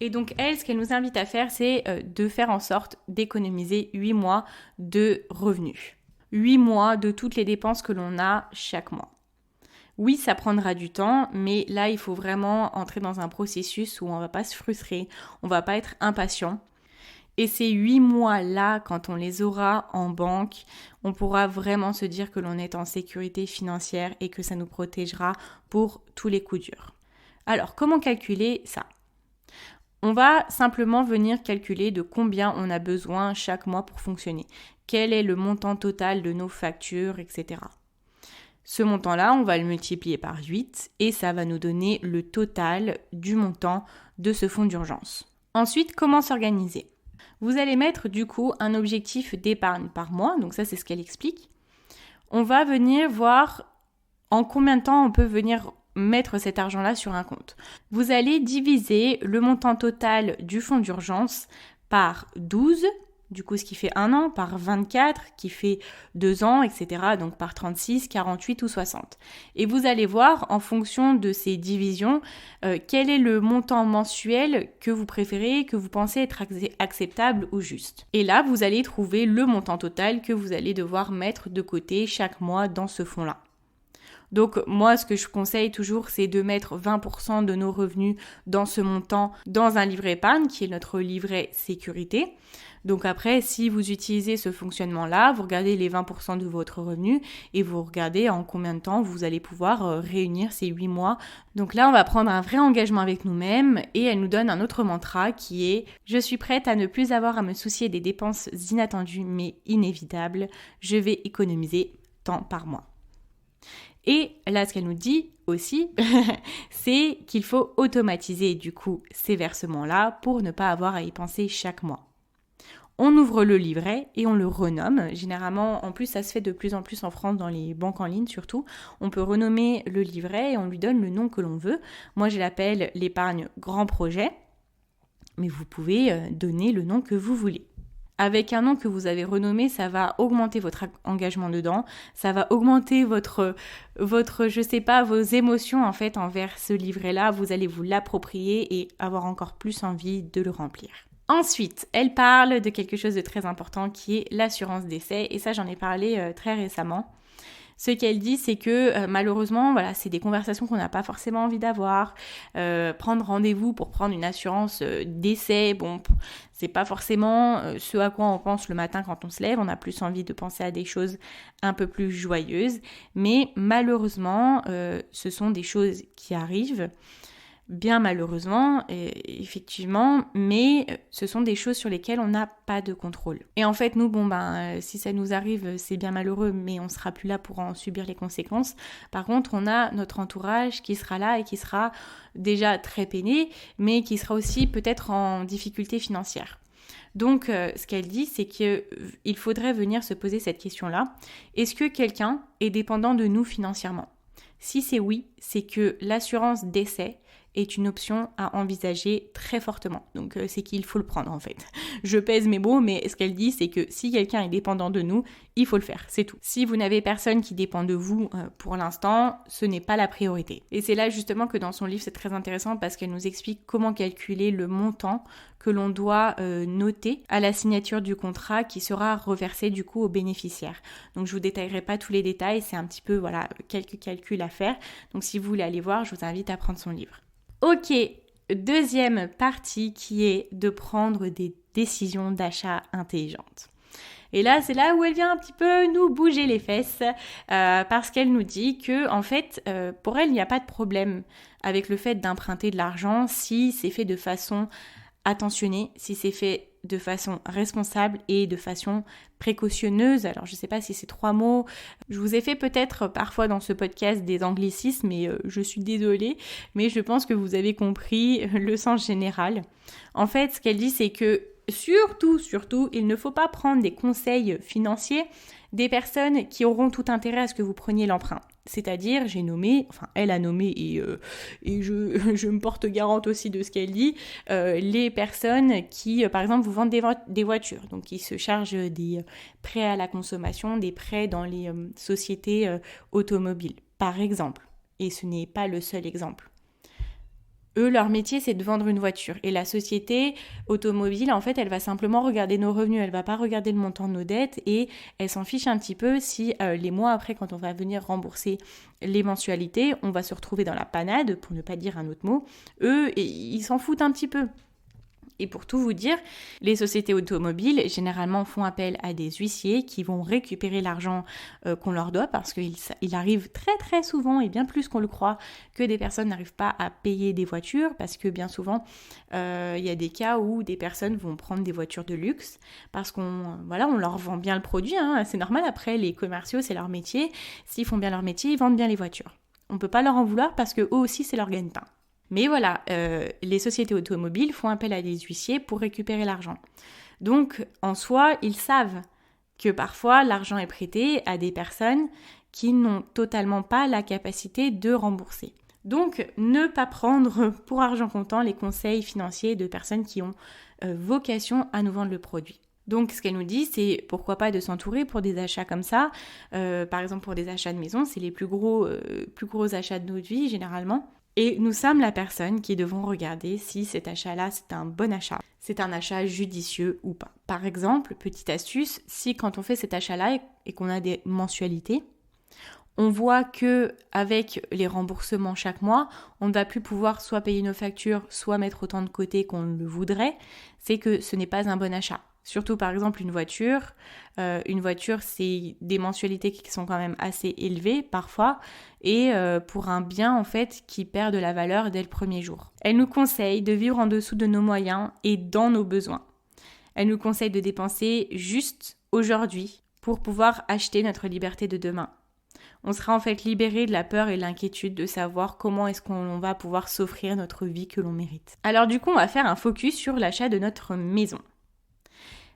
Et donc, elle, ce qu'elle nous invite à faire, c'est de faire en sorte d'économiser 8 mois de revenus. 8 mois de toutes les dépenses que l'on a chaque mois. Oui, ça prendra du temps, mais là, il faut vraiment entrer dans un processus où on ne va pas se frustrer, on ne va pas être impatient. Et ces 8 mois-là, quand on les aura en banque, on pourra vraiment se dire que l'on est en sécurité financière et que ça nous protégera pour tous les coups durs. Alors, comment calculer ça ? On va simplement venir calculer de combien on a besoin chaque mois pour fonctionner. Quel est le montant total de nos factures, etc. Ce montant-là, on va le multiplier par 8 et ça va nous donner le total du montant de ce fonds d'urgence. Ensuite, comment s'organiser ? Vous allez mettre du coup un objectif d'épargne par mois, donc ça c'est ce qu'elle explique. On va venir voir en combien de temps on peut venir mettre cet argent-là sur un compte. Vous allez diviser le montant total du fonds d'urgence par 12, du coup ce qui fait 1 an, par 24, qui fait 2 ans, etc. Donc par 36, 48 ou 60. Et vous allez voir en fonction de ces divisions, quel est le montant mensuel que vous préférez, que vous pensez être acceptable ou juste. Et là, vous allez trouver le montant total que vous allez devoir mettre de côté chaque mois dans ce fonds-là. Donc moi, ce que je conseille toujours, c'est de mettre 20% de nos revenus dans ce montant, dans un livret épargne, qui est notre livret sécurité. Donc après, si vous utilisez ce fonctionnement-là, vous regardez les 20% de votre revenu et vous regardez en combien de temps vous allez pouvoir réunir ces 8 mois. Donc là, on va prendre un vrai engagement avec nous-mêmes et elle nous donne un autre mantra qui est « Je suis prête à ne plus avoir à me soucier des dépenses inattendues mais inévitables. Je vais économiser tant par mois. » Et là, ce qu'elle nous dit aussi, c'est qu'il faut automatiser du coup ces versements-là pour ne pas avoir à y penser chaque mois. On ouvre le livret et on le renomme. Généralement, en plus, ça se fait de plus en plus en France dans les banques en ligne surtout. On peut renommer le livret et on lui donne le nom que l'on veut. Moi, je l'appelle l'épargne grand projet, mais vous pouvez donner le nom que vous voulez. Avec un nom que vous avez renommé, ça va augmenter votre engagement dedans, ça va augmenter votre je sais pas, vos émotions en fait envers ce livret-là. Vous allez vous l'approprier et avoir encore plus envie de le remplir. Ensuite, elle parle de quelque chose de très important qui est l'assurance décès et ça j'en ai parlé très récemment. Ce qu'elle dit, c'est que malheureusement, voilà, c'est des conversations qu'on n'a pas forcément envie d'avoir. Prendre rendez-vous pour prendre une assurance décès, bon, c'est pas forcément ce à quoi on pense le matin quand on se lève. On a plus envie de penser à des choses un peu plus joyeuses. Mais malheureusement, ce sont des choses qui arrivent. Bien malheureusement, effectivement, mais ce sont des choses sur lesquelles on n'a pas de contrôle. Et en fait, nous, si ça nous arrive, c'est bien malheureux, mais on sera plus là pour en subir les conséquences. Par contre, on a notre entourage qui sera là et qui sera déjà très peiné, mais qui sera aussi peut-être en difficulté financière. Donc, ce qu'elle dit, c'est qu'il faudrait venir se poser cette question-là. Est-ce que quelqu'un est dépendant de nous financièrement ? Si c'est oui, c'est que l'assurance décès est une option à envisager très fortement. Donc c'est qu'il faut le prendre en fait. Je pèse mes mots, mais ce qu'elle dit, c'est que si quelqu'un est dépendant de nous, il faut le faire, c'est tout. Si vous n'avez personne qui dépend de vous pour l'instant, ce n'est pas la priorité. Et c'est là justement que dans son livre, c'est très intéressant parce qu'elle nous explique comment calculer le montant que l'on doit noter à la signature du contrat qui sera reversé du coup aux bénéficiaires. Donc je vous détaillerai pas tous les détails, c'est un petit peu quelques calculs à faire. Donc si vous voulez aller voir, je vous invite à prendre son livre. Ok, deuxième partie qui est de prendre des décisions d'achat intelligentes. Et là, c'est là où elle vient un petit peu nous bouger les fesses parce qu'elle nous dit que, en fait, pour elle, il n'y a pas de problème avec le fait d'emprunter de l'argent si c'est fait de façon attentionnée, si c'est fait de façon responsable et de façon précautionneuse. Alors je ne sais pas si c'est 3 mots, je vous ai fait peut-être parfois dans ce podcast des anglicismes et je suis désolée, mais je pense que vous avez compris le sens général. En fait, ce qu'elle dit, c'est que surtout, il ne faut pas prendre des conseils financiers des personnes qui auront tout intérêt à ce que vous preniez l'emprunt. C'est-à-dire, elle a nommé et je me porte garante aussi de ce qu'elle dit, les personnes qui, par exemple, vous vendent des voitures, donc qui se chargent des prêts à la consommation, des prêts dans les sociétés automobiles, par exemple. Et ce n'est pas le seul exemple. Eux, leur métier, c'est de vendre une voiture. Et la société automobile, en fait, elle va simplement regarder nos revenus. Elle va pas regarder le montant de nos dettes et elle s'en fiche un petit peu si les mois après, quand on va venir rembourser les mensualités, on va se retrouver dans la panade, pour ne pas dire un autre mot. Eux, ils s'en foutent un petit peu. Et pour tout vous dire, les sociétés automobiles généralement font appel à des huissiers qui vont récupérer l'argent qu'on leur doit parce qu'il arrive très très souvent et bien plus qu'on le croit que des personnes n'arrivent pas à payer des voitures parce que bien souvent il y a des cas où des personnes vont prendre des voitures de luxe parce qu'on leur vend bien le produit, hein, c'est normal, après les commerciaux c'est leur métier, s'ils font bien leur métier ils vendent bien les voitures. On ne peut pas leur en vouloir parce que eux aussi c'est leur gagne-pain. Mais voilà, les sociétés automobiles font appel à des huissiers pour récupérer l'argent. Donc, en soi, ils savent que parfois, l'argent est prêté à des personnes qui n'ont totalement pas la capacité de rembourser. Donc, ne pas prendre pour argent comptant les conseils financiers de personnes qui ont vocation à nous vendre le produit. Donc, ce qu'elle nous dit, c'est pourquoi pas de s'entourer pour des achats comme ça. Par exemple, pour des achats de maison, c'est les plus gros achats de notre vie, généralement. Et nous sommes la personne qui devons regarder si cet achat-là, c'est un bon achat, c'est un achat judicieux ou pas. Par exemple, petite astuce, si quand on fait cet achat-là et qu'on a des mensualités, on voit que avec les remboursements chaque mois, on ne va plus pouvoir soit payer nos factures, soit mettre autant de côté qu'on le voudrait, c'est que ce n'est pas un bon achat. Surtout par exemple une voiture, c'est des mensualités qui sont quand même assez élevées parfois et pour un bien en fait qui perd de la valeur dès le premier jour. Elle nous conseille de vivre en dessous de nos moyens et dans nos besoins. Elle nous conseille de dépenser juste aujourd'hui pour pouvoir acheter notre liberté de demain. On sera en fait libéré de la peur et de l'inquiétude de savoir comment est-ce qu'on va pouvoir s'offrir notre vie que l'on mérite. Alors du coup on va faire un focus sur l'achat de notre maison.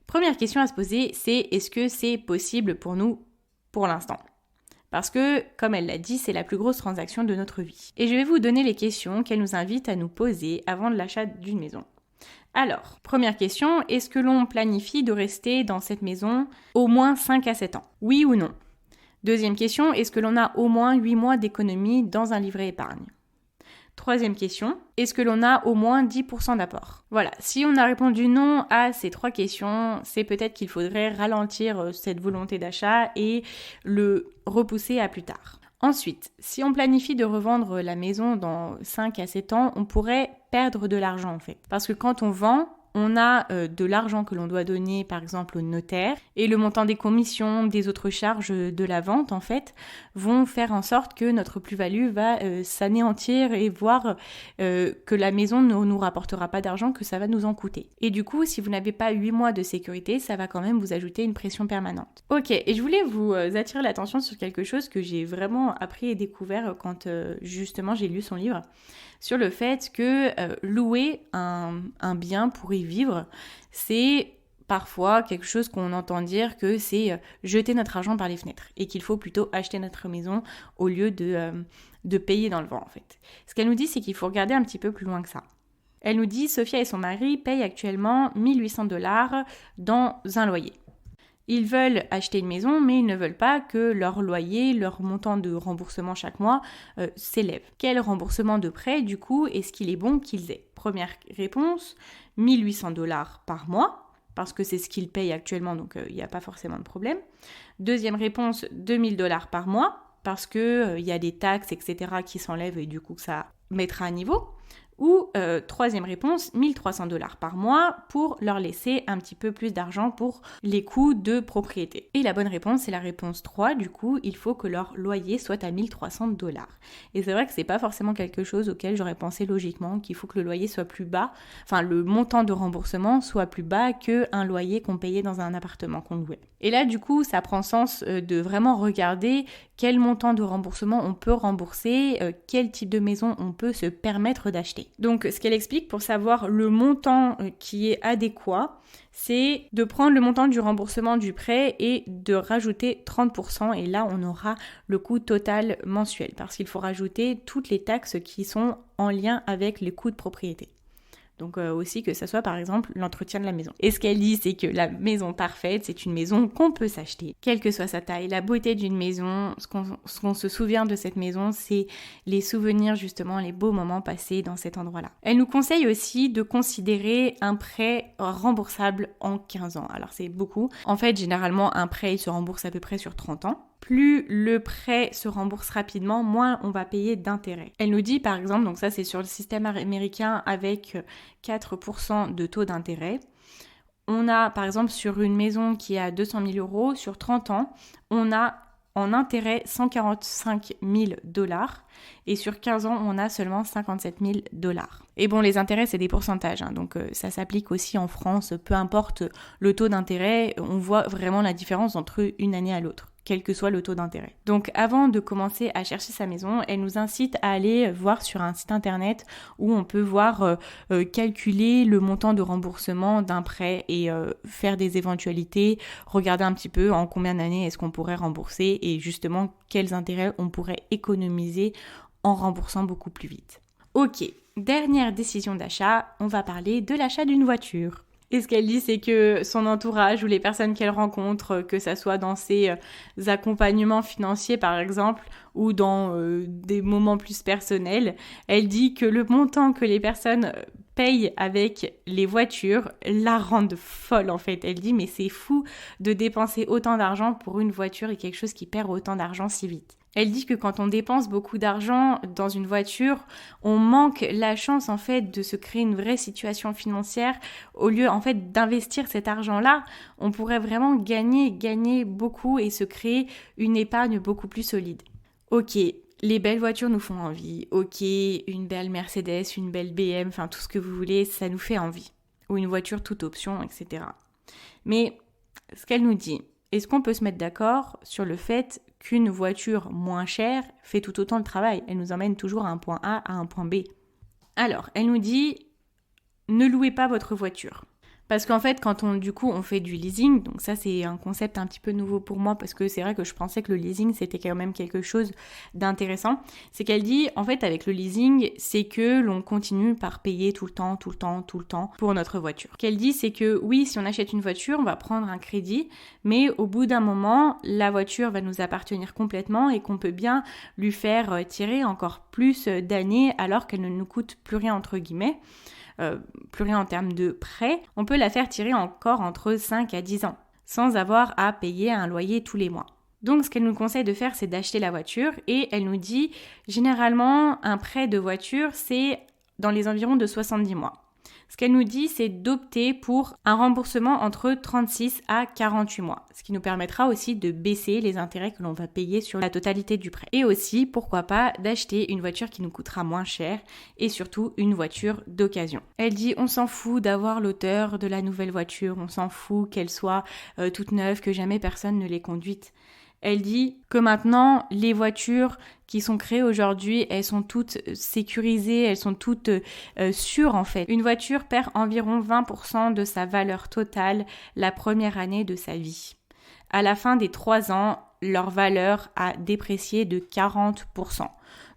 Première question à se poser, c'est est-ce que c'est possible pour nous pour l'instant ? Parce que, comme elle l'a dit, c'est la plus grosse transaction de notre vie. Et je vais vous donner les questions qu'elle nous invite à nous poser avant de l'achat d'une maison. Alors, première question, est-ce que l'on planifie de rester dans cette maison au moins 5 à 7 ans ? Oui ou non ? Deuxième question, est-ce que l'on a au moins 8 mois d'économie dans un livret épargne ? Troisième question, est-ce que l'on a au moins 10% d'apport ? Voilà, si on a répondu non à ces 3 questions, c'est peut-être qu'il faudrait ralentir cette volonté d'achat et le repousser à plus tard. Ensuite, si on planifie de revendre la maison dans 5 à 7 ans, on pourrait perdre de l'argent en fait. Parce que quand on vend, on a de l'argent que l'on doit donner par exemple au notaire et le montant des commissions, des autres charges de la vente en fait vont faire en sorte que notre plus-value va s'anéantir et voir que la maison ne nous rapportera pas d'argent, que ça va nous en coûter. Et du coup, si vous n'avez pas 8 mois de sécurité, ça va quand même vous ajouter une pression permanente. Ok, et je voulais vous attirer l'attention sur quelque chose que j'ai vraiment appris et découvert quand justement j'ai lu son livre, sur le fait que louer un bien pour y vivre, c'est parfois quelque chose qu'on entend dire que c'est jeter notre argent par les fenêtres et qu'il faut plutôt acheter notre maison au lieu de payer dans le vent en fait. Ce qu'elle nous dit, c'est qu'il faut regarder un petit peu plus loin que ça. Elle nous dit, Sophia et son mari payent actuellement $1 800 dans un loyer. Ils veulent acheter une maison, mais ils ne veulent pas que leur loyer, leur montant de remboursement chaque mois s'élève. Quel remboursement de prêt, du coup, est-ce qu'il est bon qu'ils aient ? Première réponse, $1 800 par mois, parce que c'est ce qu'ils payent actuellement, donc il n'y a pas forcément de problème. Deuxième réponse, $2 000 par mois, parce qu'il y a des taxes, etc. qui s'enlèvent et du coup, ça mettra à niveau. Ou troisième réponse, 1300$ par mois pour leur laisser un petit peu plus d'argent pour les coûts de propriété. Et la bonne réponse, c'est la réponse 3. Du coup, il faut que leur loyer soit à 1300$. Et c'est vrai que c'est pas forcément quelque chose auquel j'aurais pensé logiquement, qu'il faut que le loyer soit plus bas, enfin le montant de remboursement soit plus bas qu'un loyer qu'on payait dans un appartement qu'on louait. Et là, du coup, ça prend sens de vraiment regarder quel montant de remboursement on peut rembourser, quel type de maison on peut se permettre d'acheter. Donc, ce qu'elle explique pour savoir le montant qui est adéquat, c'est de prendre le montant du remboursement du prêt et de rajouter 30%. Et là, on aura le coût total mensuel parce qu'il faut rajouter toutes les taxes qui sont en lien avec les coûts de propriété. Donc aussi que ça soit par exemple l'entretien de la maison. Et ce qu'elle dit, c'est que la maison parfaite, c'est une maison qu'on peut s'acheter, quelle que soit sa taille. La beauté d'une maison, ce qu'on se souvient de cette maison, c'est les souvenirs justement, les beaux moments passés dans cet endroit-là. Elle nous conseille aussi de considérer un prêt remboursable en 15 ans. Alors c'est beaucoup. En fait, généralement, un prêt, il se rembourse à peu près sur 30 ans. Plus le prêt se rembourse rapidement, moins on va payer d'intérêt. Elle nous dit par exemple, donc ça c'est sur le système américain avec 4% de taux d'intérêt. On a par exemple sur une maison qui est à 200 000 €, sur 30 ans, on a en intérêt 145 000$ et sur 15 ans, on a seulement 57 000$. Et bon, les intérêts, c'est des pourcentages, donc ça s'applique aussi en France, peu importe le taux d'intérêt, on voit vraiment la différence entre une année à l'autre, quel que soit le taux d'intérêt. Donc avant de commencer à chercher sa maison, elle nous incite à aller voir sur un site internet où on peut voir calculer le montant de remboursement d'un prêt et faire des éventualités, regarder un petit peu en combien d'années est-ce qu'on pourrait rembourser et justement quels intérêts on pourrait économiser en remboursant beaucoup plus vite. Ok, dernière décision d'achat, on va parler de l'achat d'une voiture. Et ce qu'elle dit, c'est que son entourage ou les personnes qu'elle rencontre, que ça soit dans ses accompagnements financiers par exemple, ou dans des moments plus personnels, elle dit que le montant que les personnes payent avec les voitures la rendent folle en fait. Elle dit mais c'est fou de dépenser autant d'argent pour une voiture et quelque chose qui perd autant d'argent si vite. Elle dit que quand on dépense beaucoup d'argent dans une voiture, on manque la chance en fait de se créer une vraie situation financière. Au lieu en fait d'investir cet argent-là, on pourrait vraiment gagner beaucoup et se créer une épargne beaucoup plus solide. Ok, les belles voitures nous font envie. Ok, une belle Mercedes, une belle BM, enfin tout ce que vous voulez, ça nous fait envie. Ou une voiture toute option, etc. Mais ce qu'elle nous dit, est-ce qu'on peut se mettre d'accord sur le fait qu'une voiture moins chère fait tout autant le travail? Elle nous emmène toujours à un point A à un point B. Alors, elle nous dit, ne louez pas votre voiture. Parce qu'en fait, quand on fait du leasing, donc ça c'est un concept un petit peu nouveau pour moi parce que c'est vrai que je pensais que le leasing c'était quand même quelque chose d'intéressant, c'est qu'elle dit en fait avec le leasing, c'est que l'on continue par payer tout le temps pour notre voiture. Ce qu'elle dit c'est que oui, si on achète une voiture, on va prendre un crédit, mais au bout d'un moment, la voiture va nous appartenir complètement et qu'on peut bien lui faire tirer encore plus d'années alors qu'elle ne nous coûte plus rien entre guillemets. Plus rien en termes de prêt, on peut la faire tirer encore entre 5 à 10 ans, sans avoir à payer un loyer tous les mois. Donc ce qu'elle nous conseille de faire, c'est d'acheter la voiture et elle nous dit, généralement, un prêt de voiture, c'est dans les environs de 70 mois. Ce qu'elle nous dit, c'est d'opter pour un remboursement entre 36 à 48 mois, ce qui nous permettra aussi de baisser les intérêts que l'on va payer sur la totalité du prêt. Et aussi, pourquoi pas, d'acheter une voiture qui nous coûtera moins cher et surtout une voiture d'occasion. Elle dit, on s'en fout d'avoir l'auteur de la nouvelle voiture, on s'en fout qu'elle soit toute neuve, que jamais personne ne l'ait conduite. Elle dit que maintenant, les voitures qui sont créées aujourd'hui, elles sont toutes sécurisées, elles sont toutes sûres en fait. Une voiture perd environ 20% de sa valeur totale la première année de sa vie. À la fin des 3 ans, leur valeur a déprécié de 40%.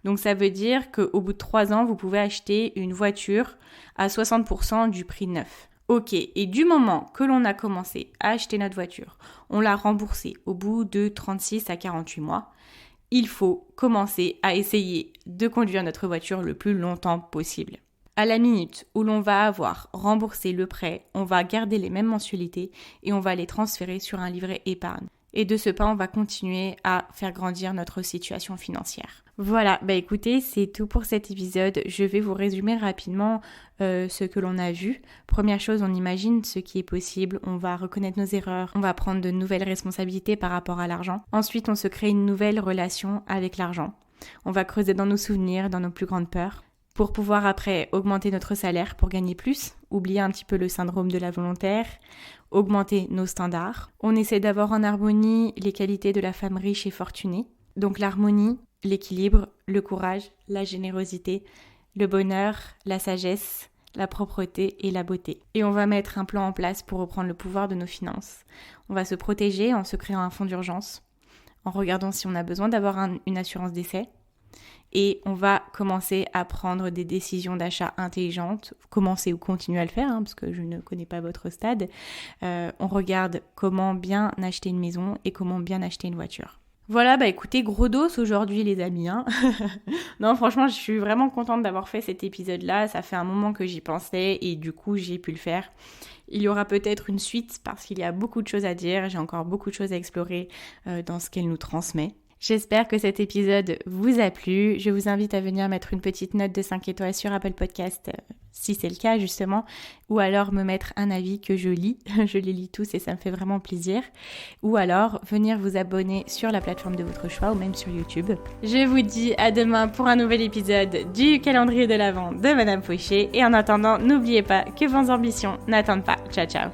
Donc ça veut dire qu'au bout de 3 ans, vous pouvez acheter une voiture à 60% du prix neuf. Ok, et du moment que l'on a commencé à acheter notre voiture, on l'a remboursée au bout de 36 à 48 mois, il faut commencer à essayer de conduire notre voiture le plus longtemps possible. À la minute où l'on va avoir remboursé le prêt, on va garder les mêmes mensualités et on va les transférer sur un livret épargne. Et de ce pas, on va continuer à faire grandir notre situation financière. Voilà, écoutez, c'est tout pour cet épisode. Je vais vous résumer rapidement ce que l'on a vu. Première chose, on imagine ce qui est possible, on va reconnaître nos erreurs, on va prendre de nouvelles responsabilités par rapport à l'argent. Ensuite, on se crée une nouvelle relation avec l'argent. On va creuser dans nos souvenirs, dans nos plus grandes peurs, pour pouvoir après augmenter notre salaire pour gagner plus, oublier un petit peu le syndrome de la volontaire, augmenter nos standards. On essaie d'avoir en harmonie les qualités de la femme riche et fortunée. Donc l'harmonie, l'équilibre, le courage, la générosité, le bonheur, la sagesse, la propreté et la beauté. Et on va mettre un plan en place pour reprendre le pouvoir de nos finances. On va se protéger en se créant un fonds d'urgence, en regardant si on a besoin d'avoir une assurance décès. Et on va commencer à prendre des décisions d'achat intelligentes, commencer ou continuer à le faire, parce que je ne connais pas votre stade. On regarde comment bien acheter une maison et comment bien acheter une voiture. Voilà, écoutez, gros dos aujourd'hui les amis. Non, franchement, je suis vraiment contente d'avoir fait cet épisode-là. Ça fait un moment que j'y pensais et du coup, j'ai pu le faire. Il y aura peut-être une suite parce qu'il y a beaucoup de choses à dire. J'ai encore beaucoup de choses à explorer dans ce qu'elle nous transmet. J'espère que cet épisode vous a plu. Je vous invite à venir mettre une petite note de 5 étoiles sur Apple Podcast si c'est le cas justement, ou alors me mettre un avis que je lis. Je les lis tous et ça me fait vraiment plaisir. Ou alors venir vous abonner sur la plateforme de votre choix ou même sur YouTube. Je vous dis à demain pour un nouvel épisode du calendrier de l'Avent de Madame Fauché. Et en attendant, n'oubliez pas que vos ambitions n'attendent pas. Ciao ciao.